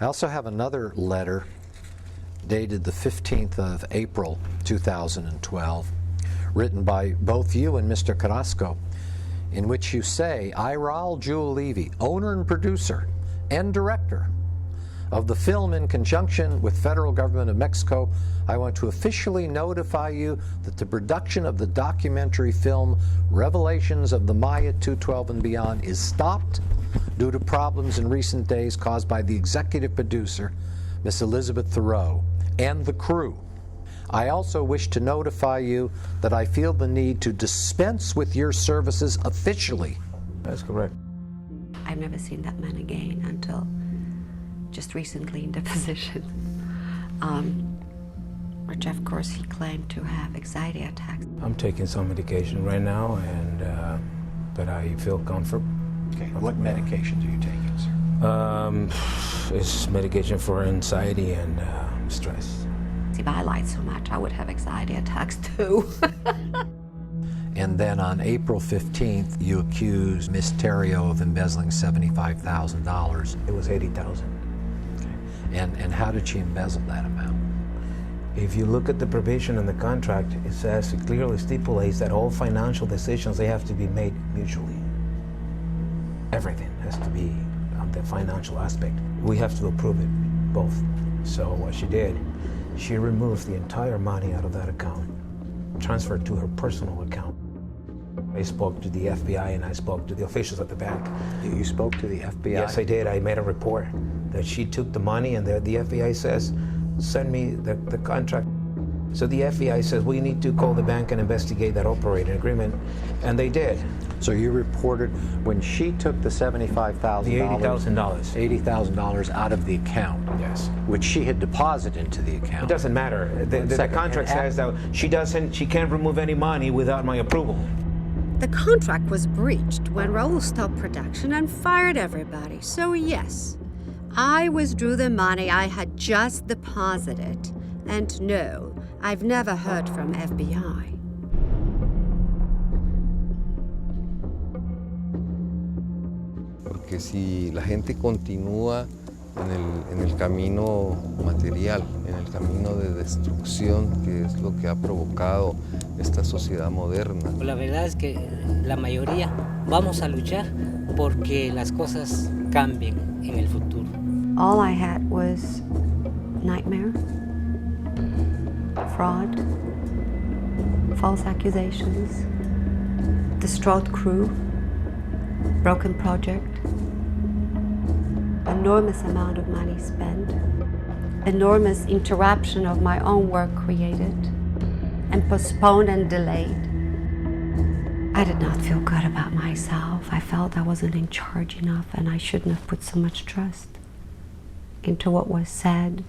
I also have another letter dated the 15th of April 2012, written by both you and Mr. Carrasco, in which you say, I, Raul Levy, owner and producer and director of the film in conjunction with federal government of Mexico, I want to officially notify you that the production of the documentary film Revelations of the Maya 212 and Beyond is stopped due to problems in recent days caused by the executive producer, Miss Elizabeth Thoreau, and the crew. I also wish to notify you that I feel the need to dispense with your services officially. That's correct. I've never seen that man again until just recently in deposition, which of course he claimed to have anxiety attacks. I'm taking some medication right now, and but I feel comfort. Okay. What medications are you taking, sir? It's medication for anxiety and stress. If I lied so much, I would have anxiety attacks too. And then on April 15th, you accused Miss Terrio of embezzling $75,000. It was $80,000. Okay. And how did she embezzle that amount? If you look at the provision in the contract, it says, it clearly stipulates that all financial decisions, they have to be made mutually. Everything has to be on the financial aspect. We have to approve it, both. So what she did, she removed the entire money out of that account, transferred to her personal account. I spoke to the FBI and I spoke to the officials at the bank. You spoke to the FBI? Yes, I did. I made a report that she took the money, and the FBI says, send me the contract. So the FBI says, we need to call the bank and investigate that operating agreement, and they did. So you reported when she took the $75,000, the $80,000 out of the account, yes, which she had deposited into the account. It doesn't matter. The contract says that she can't remove any money without my approval. The contract was breached when Raul stopped production and fired everybody. So yes, I withdrew the money I had just deposited. And no, I've never heard from FBI. Porque si la gente continúa en el camino material, en el camino de destrucción, que es lo que ha provocado esta sociedad moderna. La verdad es que la mayoría vamos a luchar porque las cosas cambien en el futuro. All I had was nightmare, fraud, false accusations, distraught crew, broken project, enormous amount of money spent, enormous interruption of my own work created, and postponed and delayed. I did not feel good about myself. I felt I wasn't in charge enough, and I shouldn't have put so much trust into what was said.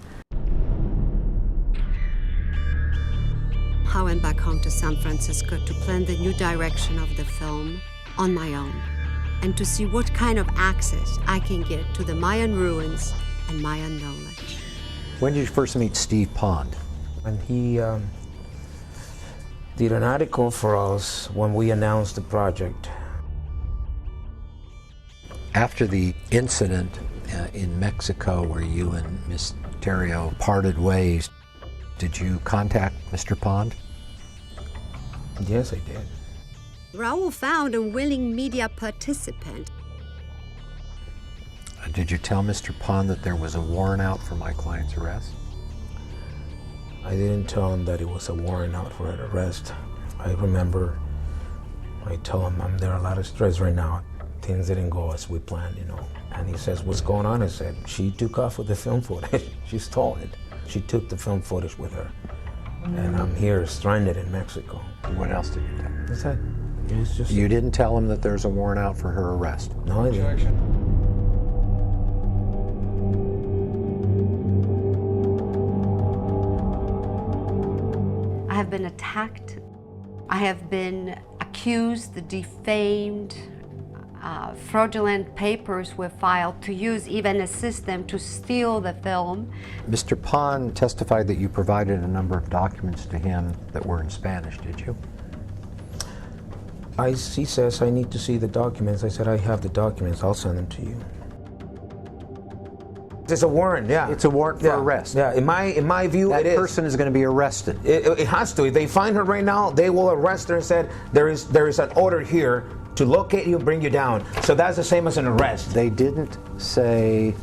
I went back home to San Francisco to plan the new direction of the film on my own, and to see what kind of access I can get to the Mayan ruins and Mayan knowledge. When did you first meet Steve Pond? And he did an article for us when we announced the project. After the incident in Mexico where you and Miss Terrio parted ways, did you contact Mr. Pond? Yes, I did. Raul found a willing media participant. Did you tell Mr. Pond that there was a warrant out for my client's arrest? I didn't tell him that it was a warrant out for an arrest. I remember I told him I'm under a lot of stress right now. Things didn't go as we planned, you know. And he says, what's going on? I said, she took off with the film footage. She stole it. She took the film footage with her. And I'm here stranded in Mexico. What else did you tell him? That's it. It was just... You didn't tell him that there's a warrant out for her arrest? No, I didn't. I have been attacked. I have been accused, defamed. Fraudulent papers were filed to use, even assist them to steal the film. Mr. Pond testified that you provided a number of documents to him that were in Spanish, did you? He says I need to see the documents. I said, I have the documents, I'll send them to you. It's a warrant, yeah. It's a warrant for arrest. Yeah, in my view, That it is. person is going to be arrested. It has to. If they find her right now, they will arrest her and said there is an order here to locate you, bring you down. So that's the same as an arrest. They didn't say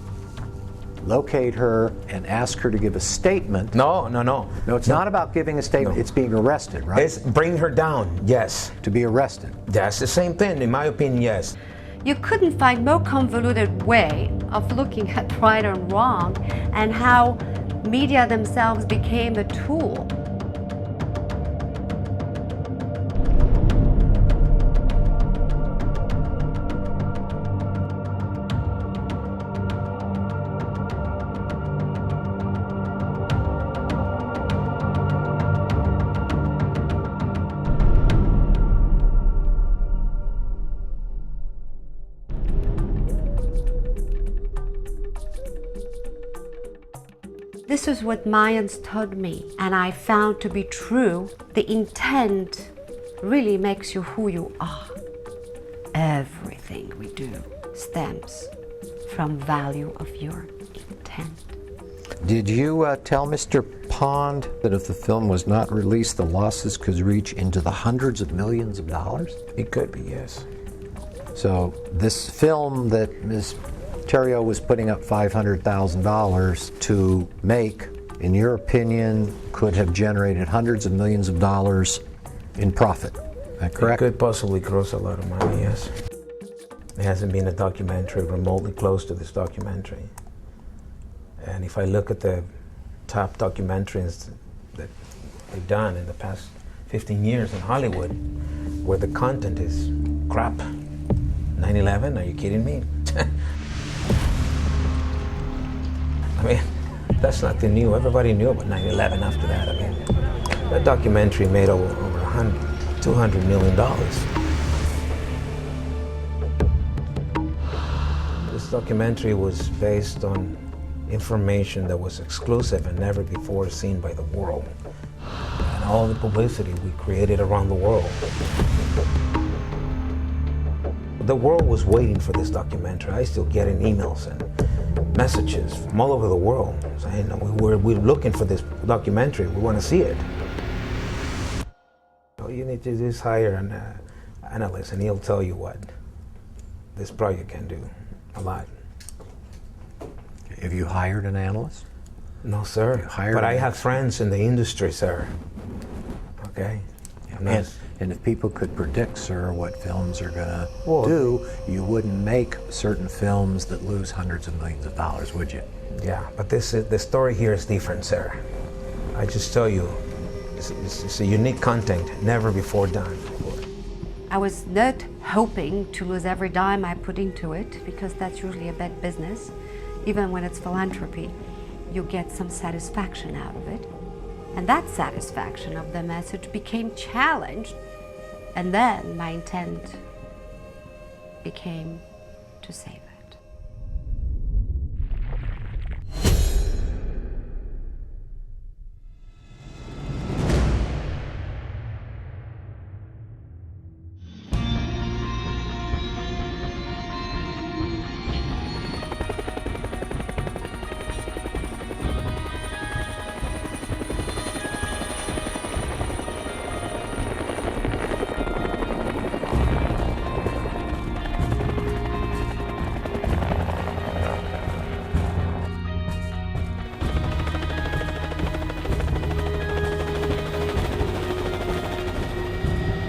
locate her and ask her to give a statement. No. No, it's not about giving a statement. No. It's being arrested, right? It's bring her down. Yes. To be arrested. That's the same thing, in my opinion. Yes. You couldn't find more convoluted way of looking at right and wrong and how media themselves became a tool. This is what Mayans told me, and I found to be true. The intent really makes you who you are. Everything we do stems from value of your intent. Did you tell Mr. Pond that if the film was not released, the losses could reach into the hundreds of millions of dollars? It could be, yes. So this film that Ms. Terrio was putting up $500,000 to make, in your opinion, could have generated hundreds of millions of dollars in profit. Is that correct? It could possibly gross a lot of money, yes. There hasn't been a documentary remotely close to this documentary. And if I look at the top documentaries that they've done in the past 15 years in Hollywood, where the content is crap. 9/11, are you kidding me? I mean, that's nothing new. Everybody knew about 9/11 after that. I mean, that documentary made over $200 million. This documentary was based on information that was exclusive and never before seen by the world. And all the publicity we created around the world. The world was waiting for this documentary. I still getting emails and messages from all over the world saying we're looking for this documentary. We want to see it. So you need to just hire an analyst, and he'll tell you what this project can do. A lot. Have you hired an analyst? No, sir. But I have friends in the industry, sir. Okay. And if people could predict, sir, what films are going to do, you wouldn't make certain films that lose hundreds of millions of dollars, would you? Yeah, but the story here is different, sir. I just tell you, it's a unique content, never before done. I was not hoping to lose every dime I put into it, because that's usually a bad business. Even when it's philanthropy, you get some satisfaction out of it. And that satisfaction of the message became challenged. And then my intent became to save it.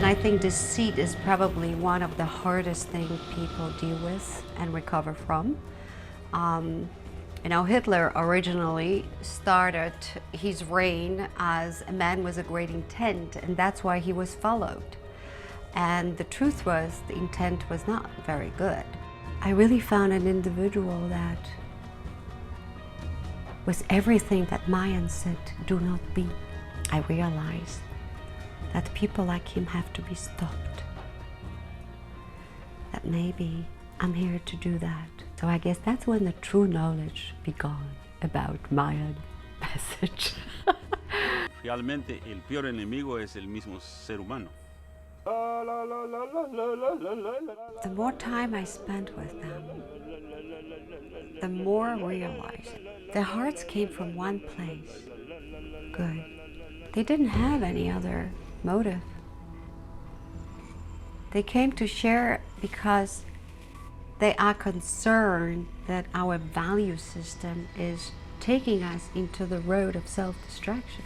I think deceit is probably one of the hardest things people deal with and recover from. Hitler originally started his reign as a man with a great intent, and that's why he was followed. And the truth was, the intent was not very good. I really found an individual that was everything that Mayan said, do not be. I realized that people like him have to be stopped. That maybe I'm here to do that. So I guess that's when the true knowledge began about Mayan message. Realmente el peor enemigo es el mismo ser humano. The more time I spent with them, the more I realized their hearts came from one place, good. They didn't have any other motive. They came to share because they are concerned that our value system is taking us into the road of self-destruction.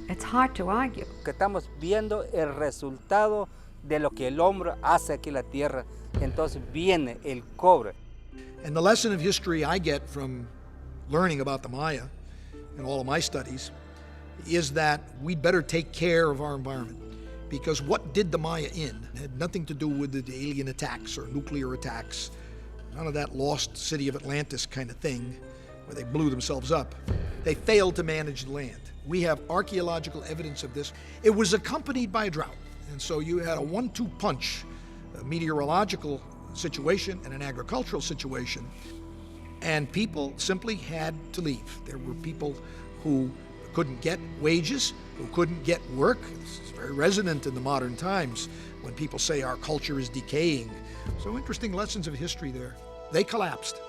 It's hard to argue. Que estamos viendo el resultado de lo que el hombre hace aquí en la tierra. Entonces viene el cobre. And the lesson of history I get from learning about the Maya in all of my studies is that we'd better take care of our environment. Because what did the Maya in had nothing to do with the alien attacks or nuclear attacks. None of that lost city of Atlantis kind of thing where they blew themselves up. They failed to manage the land. We have archaeological evidence of this. It was accompanied by a drought. And so you had a 1-2 punch, a meteorological situation and an agricultural situation. And people simply had to leave. There were people who couldn't get wages, who couldn't get work. This is very resonant in the modern times when people say our culture is decaying. So interesting lessons of history there. They collapsed.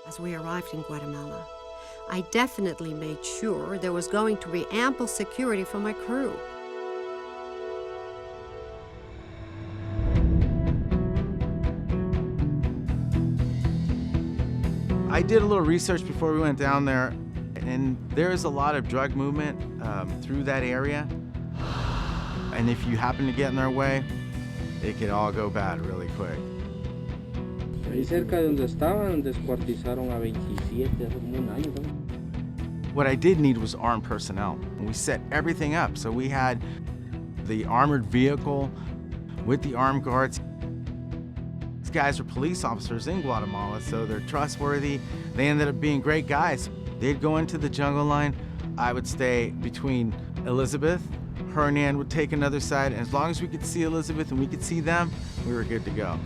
As we arrived in Guatemala, I definitely made sure there was going to be ample security for my crew. I did a little research before we went down there, and there is a lot of drug movement through that area. And if you happen to get in their way, it could all go bad really quick. Ahí cerca de donde estaban, descuartizaron a 27 hace como un año, ¿no? What I did need was armed personnel. We set everything up. So we had the armored vehicle with the armed guards. These guys are police officers in Guatemala, so they're trustworthy. They ended up being great guys. They'd go into the jungle line. I would stay between Elizabeth. Hernan would take another side, and as long as we could see Elizabeth and we could see them, we were good to go.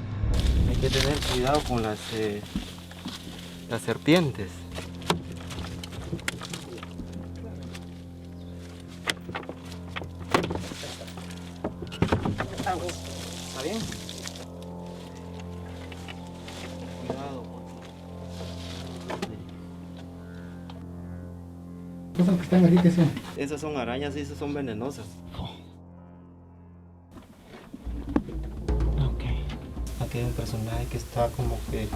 Hay que tener cuidado con las serpientes. ¿Está bien? Cuidado. ¿Cosas que están aquí qué son? Esas son arañas y esas son venenosas. Aquí hay un personaje que está como que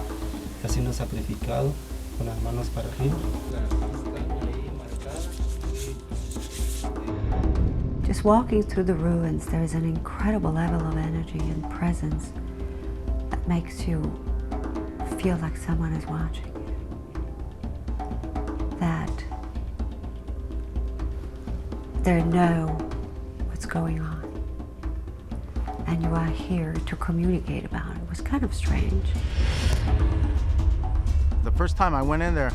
siendo sacrificado con las manos para arriba. Just walking through the ruins, there is an incredible level of energy and presence that makes you feel like someone is watching you. That they know what's going on. And you are here to communicate about it. It was kind of strange. The first time I went in there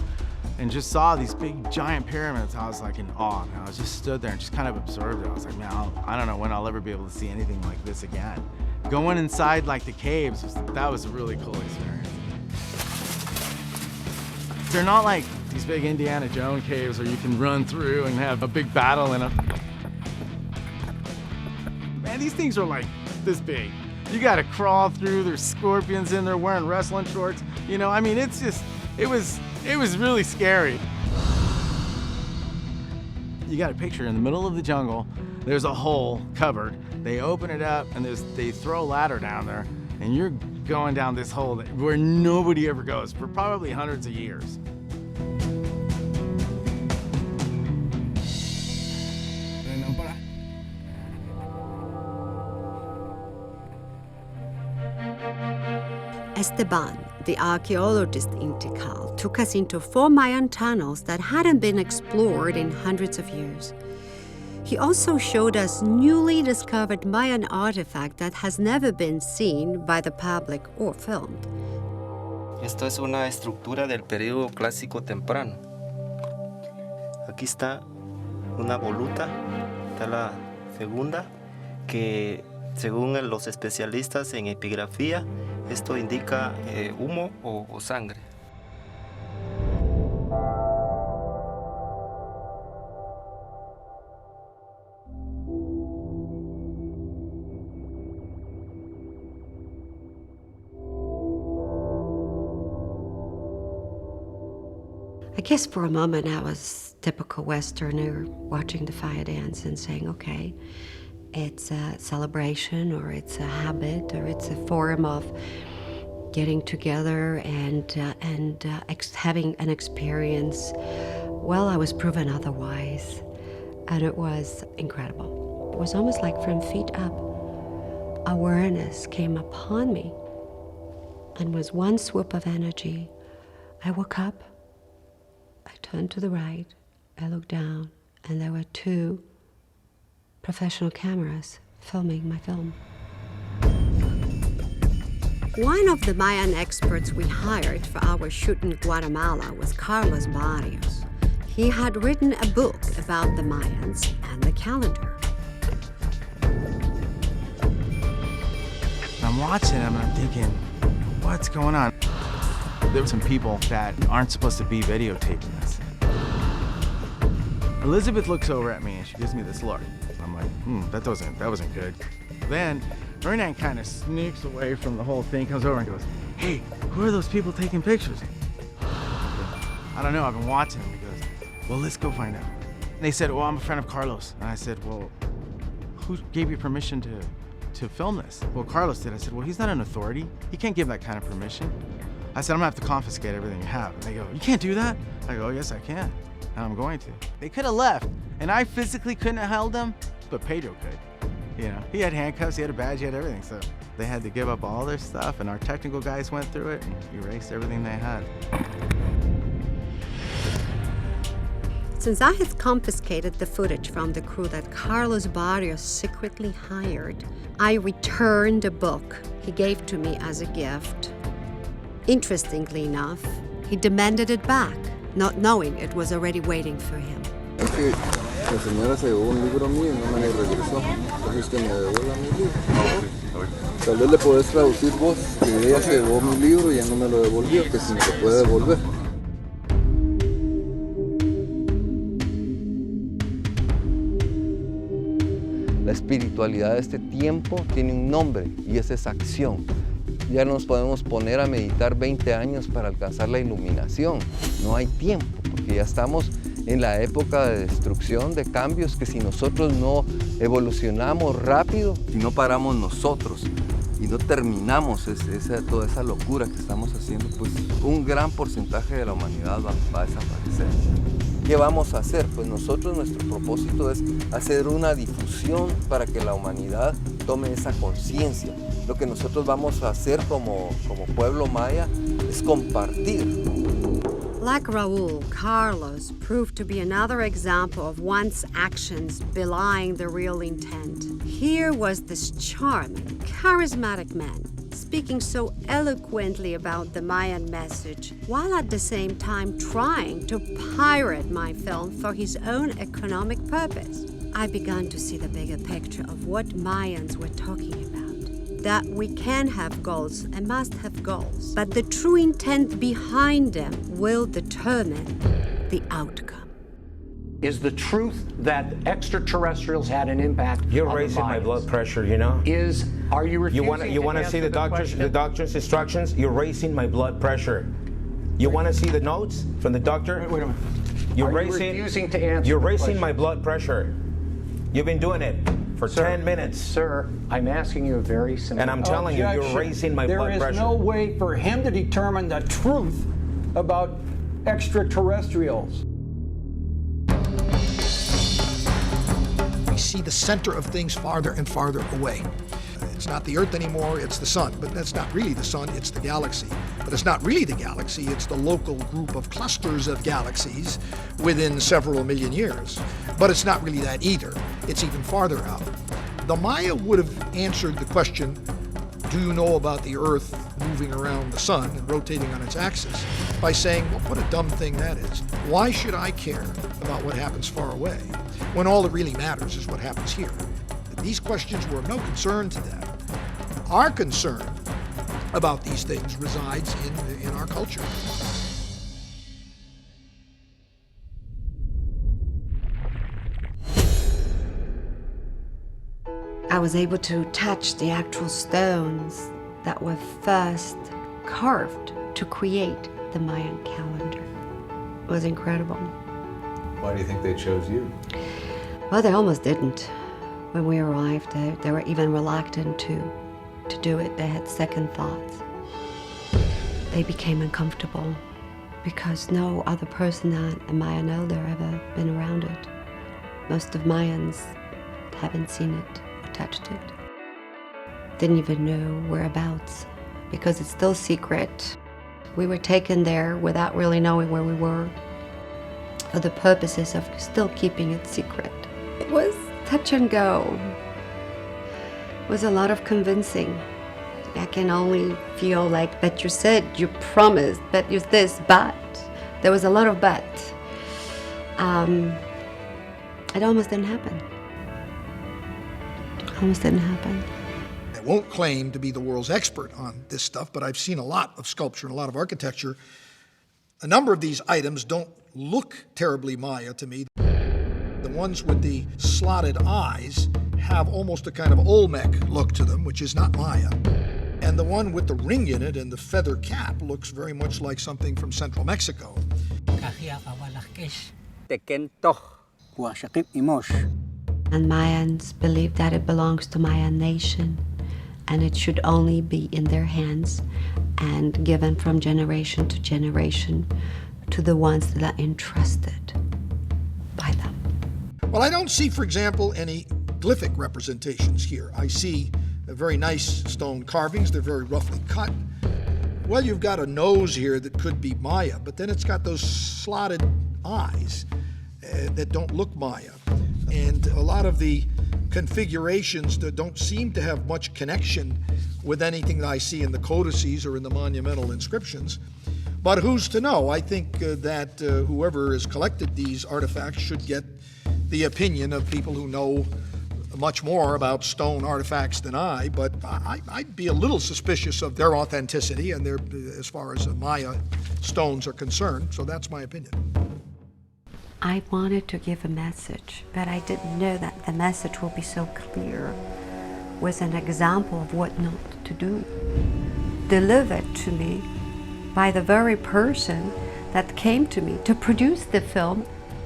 and just saw these big giant pyramids, I was like in awe. Man. I was just stood there and just kind of observed it. I was like, man, I don't know when I'll ever be able to see anything like this again. Going inside like the caves, that was a really cool experience. They're not like these big Indiana Jones caves where you can run through and have a big battle in them. Man, these things are like this big. You gotta crawl through, there's scorpions in there wearing wrestling shorts. You know, I mean, it's just, it was really scary. You got a picture in the middle of the jungle, there's a hole covered. They open it up and they throw a ladder down there and you're going down this hole where nobody ever goes for probably hundreds of years. Esteban, the archaeologist in Tikal, took us into 4 Mayan tunnels that hadn't been explored in hundreds of years. He also showed us newly discovered Mayan artifact that has never been seen by the public or filmed. Esto es una estructura del periodo clásico temprano. Aquí está una voluta, está la segunda, que según los especialistas en epigrafía, esto indica humo o sangre. I guess for a moment I was typical Westerner, watching the fire dance and saying, okay, it's a celebration, or it's a habit, or it's a form of getting together and having an experience. Well, I was proven otherwise, and it was incredible. It was almost like from feet up, awareness came upon me, and with one swoop of energy, I woke up, I turned to the right, I looked down, and there were 2 professional cameras filming my film. One of the Mayan experts we hired for our shoot in Guatemala was Carlos Barrios. He had written a book about the Mayans and the calendar. I'm watching him and I'm thinking, what's going on? There were some people that aren't supposed to be videotaping this. Elizabeth looks over at me and she gives me this look. I'm like, that wasn't good. Then Hernan kind of sneaks away from the whole thing, comes over and goes, hey, who are those people taking pictures? I don't know, I've been watching him. He goes, well, let's go find out. And they said, well, I'm a friend of Carlos. And I said, well, who gave you permission to film this? Well, Carlos did. I said, well, he's not an authority. He can't give that kind of permission. I said, I'm gonna have to confiscate everything you have. And they go, you can't do that? I go, yes, I can. And I'm going to. They could have left, and I physically couldn't have held them, but Pedro could. You know, he had handcuffs, he had a badge, he had everything, so they had to give up all their stuff, and our technical guys went through it and erased everything they had. Since I had confiscated the footage from the crew that Carlos Barrios secretly hired, I returned a book he gave to me as a gift. Interestingly enough, he demanded it back, not knowing it was already waiting for him. La señora se llevó un libro mío y no me lo regresó. Entonces que me devuelva mi libro. Tal vez le podés traducir vos que ella se llevó mi libro y ya no me lo devolvió, que si me lo puede devolver. La espiritualidad de este tiempo tiene un nombre y esa es acción. Ya no nos podemos poner a meditar 20 años para alcanzar la iluminación. No hay tiempo, porque ya estamos en la época de destrucción, de cambios, que si nosotros no evolucionamos rápido, si no paramos nosotros y no terminamos toda esa locura que estamos haciendo, pues un gran porcentaje de la humanidad va a desaparecer. ¿Qué vamos a hacer? Pues nosotros, nuestro propósito es hacer una difusión para que la humanidad tome esa conciencia. Lo que nosotros vamos a hacer como pueblo maya es compartir. Like Raul, Carlos proved to be another example of one's actions belying the real intent. Here was this charming, charismatic man, speaking so eloquently about the Mayan message, while at the same time trying to pirate my film for his own economic purpose. I began to see the bigger picture of what Mayans were talking about. That we can have goals and must have goals, but the true intent behind them will determine the outcome. Is the truth that extraterrestrials had an impact? You're raising my blood pressure, you know? Are you refusing you want to see the doctor's instructions? You're raising my blood pressure. You want to see the notes from the doctor? Wait a minute. You're refusing to answer You're the raising question. my blood pressure. You've been doing it for 10 minutes. Sir, I'm asking you a very simple And I'm telling you, you're raising my blood pressure. There is no way for him to determine the truth about extraterrestrials. We see the center of things farther and farther away. It's not the Earth anymore, it's the sun. But that's not really the sun, it's the galaxy. But it's not really the galaxy, it's the local group of clusters of galaxies within several million years. But it's not really that either. It's even farther out. The Maya would have answered the question, do you know about the Earth moving around the sun and rotating on its axis, by saying, well, what a dumb thing that is. Why should I care about what happens far away, when all that really matters is what happens here? These questions were of no concern to them. Our concern about these things resides in our culture. I was able to touch the actual stones that were first carved to create the Mayan calendar. was incredible. Why do you think they chose you? Well, they almost didn't. When we arrived, they were even reluctant to do it. They had second thoughts. They became uncomfortable because no other person that Maya know there ever been around it. Most of Mayans haven't seen it or touched it. Didn't even know whereabouts because it's still secret. We were taken there without really knowing where we were for the purposes of still keeping it secret. It was touch and go. It was a lot of convincing. I can only feel like, but you said, you promised, but you this, but. There was a lot of but. It almost didn't happen. Almost didn't happen. I won't claim to be the world's expert on this stuff, but I've seen a lot of sculpture and a lot of architecture. A number of these items don't look terribly Maya to me. The ones with the slotted eyes have almost a kind of Olmec look to them, which is not Maya. And the one with the ring in it and the feather cap looks very much like something from central Mexico. And Mayans believe that it belongs to Mayan nation, and it should only be in their hands and given from generation to generation to the ones that are entrusted by them. Well, I don't see, for example, any glyphic representations here. I see very nice stone carvings. They're very roughly cut. Well, you've got a nose here that could be Maya, but then it's got those slotted eyes that don't look Maya. And a lot of the configurations that don't seem to have much connection with anything that I see in the codices or in the monumental inscriptions. But who's to know? I think that whoever has collected these artifacts should get the opinion of people who know much more about stone artifacts than I, but I'd be a little suspicious of their authenticity and their, as far as Maya stones are concerned, so that's my opinion. I wanted to give a message, but I didn't know that the message will be so clear, with an example of what not to do, delivered to me by the very person that came to me to produce the film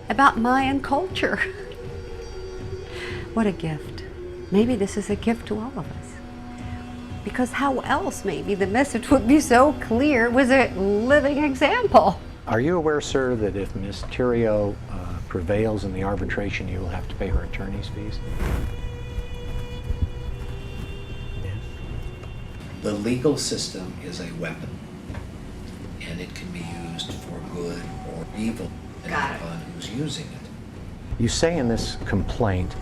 about Mayan culture. What a gift. Maybe this is a gift to all of us. Because how else maybe the message would be so clear with a living example? Are you aware, sir, that if Ms. Theriault prevails in the arbitration, you will have to pay her attorney's fees? Yes. The legal system is a weapon, and it can be used for good or evil, depending upon who's using it. You say in this complaint,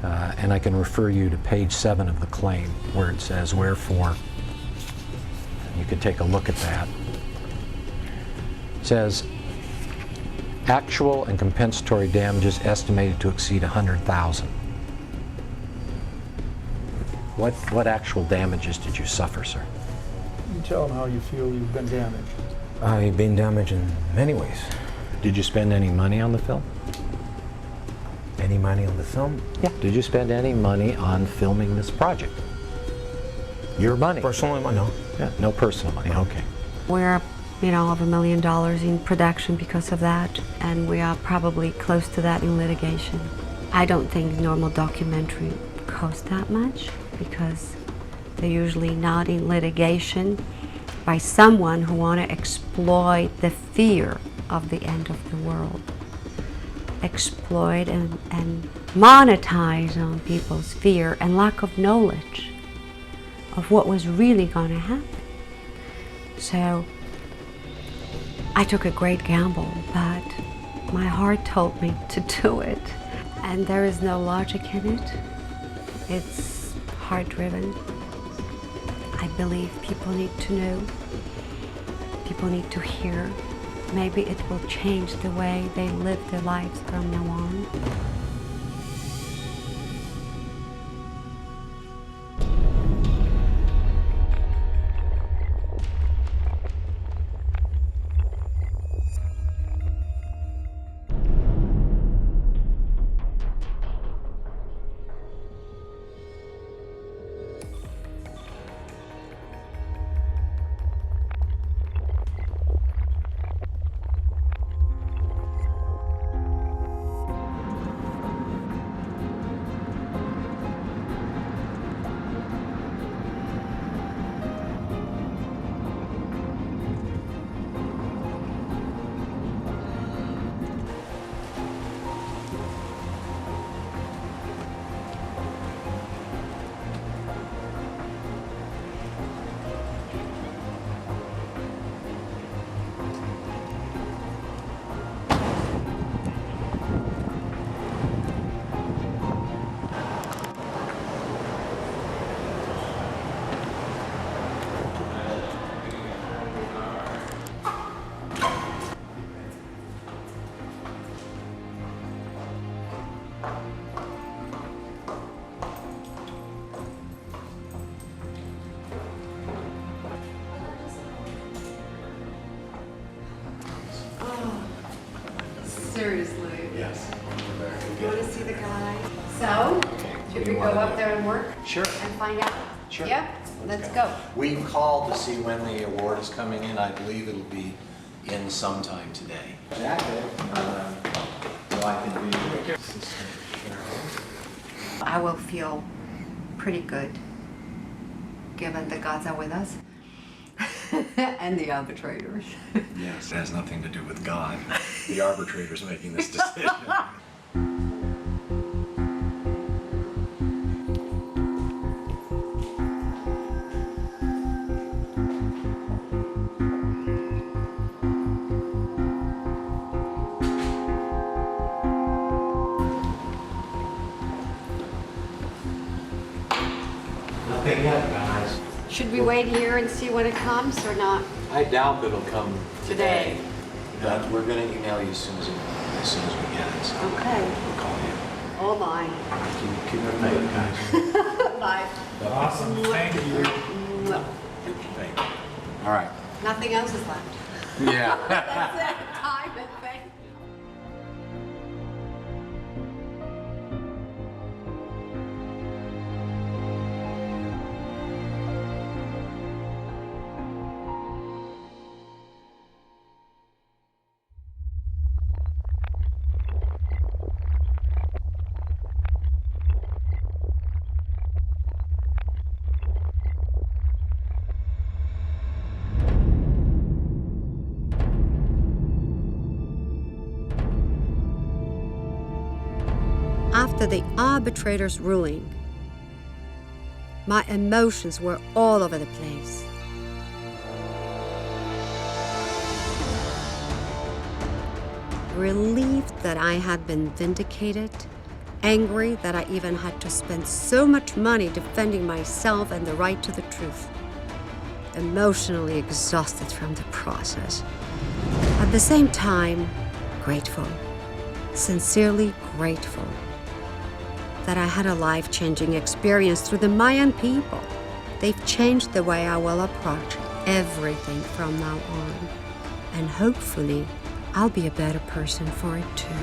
and I can refer you to page 7 of the claim, where it says, wherefore, you can take a look at that. It says, actual and compensatory damages estimated to exceed $100,000. What actual damages did you suffer, sir? You tell them how you feel you've been damaged. I've been damaged in many ways. Did you spend any money on the film? Any money on the film? Yeah. Did you spend any money on filming this project? Your money? Personal money? No. Yeah, no personal money, okay. We're, over $1 million in production because of that, and we are probably close to that in litigation. I don't think normal documentary costs that much because they're usually not in litigation by someone who want to exploit the fear of the end of the world. Exploit and monetize on people's fear and lack of knowledge of what was really going to happen. So I took a great gamble, but my heart told me to do it. And there is no logic in it. It's heart-driven. I believe people need to know. People need to hear. Maybe it will change the way they live their lives from now on. seriously. Yes. You want to see the guy? So, should we go up there and work? Sure. And find out? Sure. Yeah? Let's go. We called to see when the award is coming in. I believe it'll be in sometime today. So I can be assistant sheriff. I will feel pretty good, given the gods are with us. And the arbitrators. Yes, it has nothing to do with God. The arbitrator's making this decision. Nothing yet, guys. Should we wait here and see when it comes or not? I doubt it'll come Today. But we're going to email you as soon as we get it. So Okay. we'll call you. Oh my. Keep it faith, guys. Bye. Awesome. Thank you. Mwah. Thank you. All right. Nothing else is left. Yeah. That's it. Time and thank you. After the arbitrator's ruling, my emotions were all over the place. Relieved that I had been vindicated, angry that I even had to spend so much money defending myself and the right to the truth, emotionally exhausted from the process. At the same time, grateful, sincerely grateful that I had a life-changing experience through the Mayan people. They've changed the way I will approach everything from now on. And hopefully, I'll be a better person for it too.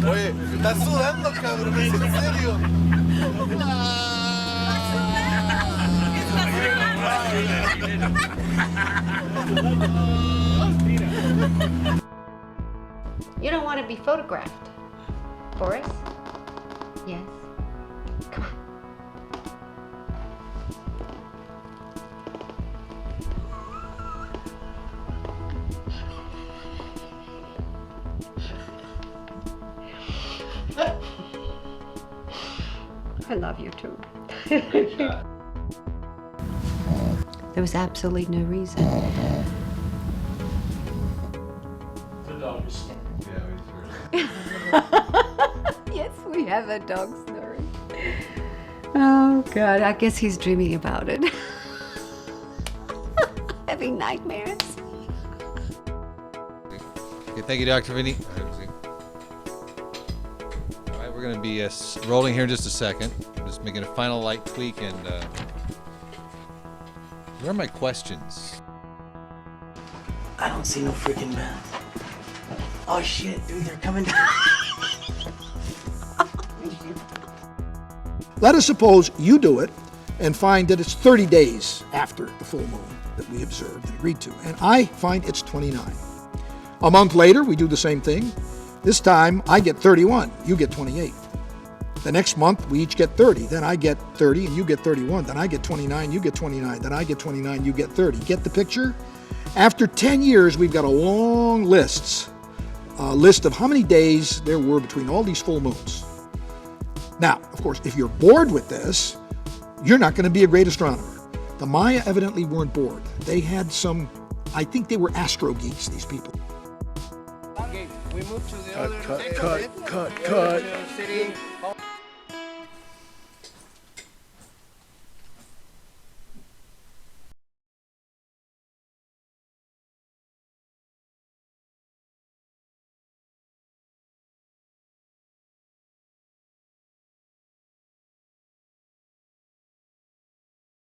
Oye, estás sudando, cabrón, ¿es en serio? You don't want to be photographed, Boris? Yes. Come on. I love you too. There was absolutely no reason. The dog is snoring. Yes, we have a dog snoring. Oh God, I guess he's dreaming about it. Having nightmares. Okay, thank you, Dr. Vinny. All right, we're going to be rolling here in just a second. I'm just making a final light tweak and where are my questions? I don't see no freaking meth. Oh shit, dude, they're coming down. let us suppose you do it and find that it's 30 days after the full moon that we observed and agreed to, and I find it's 29. A month later, we do the same thing. This time, I get 31, you get 28. The next month, we each get 30. Then I get 30 and you get 31. Then I get 29, you get 29. Then I get 29, you get 30. Get the picture? After 10 years, we've got a long list of how many days there were between all these full moons. Now, of course, if you're bored with this, you're not going to be a great astronomer. The Maya evidently weren't bored. They had some, I think they were astro geeks, these people. Okay, we move to the other. Cut.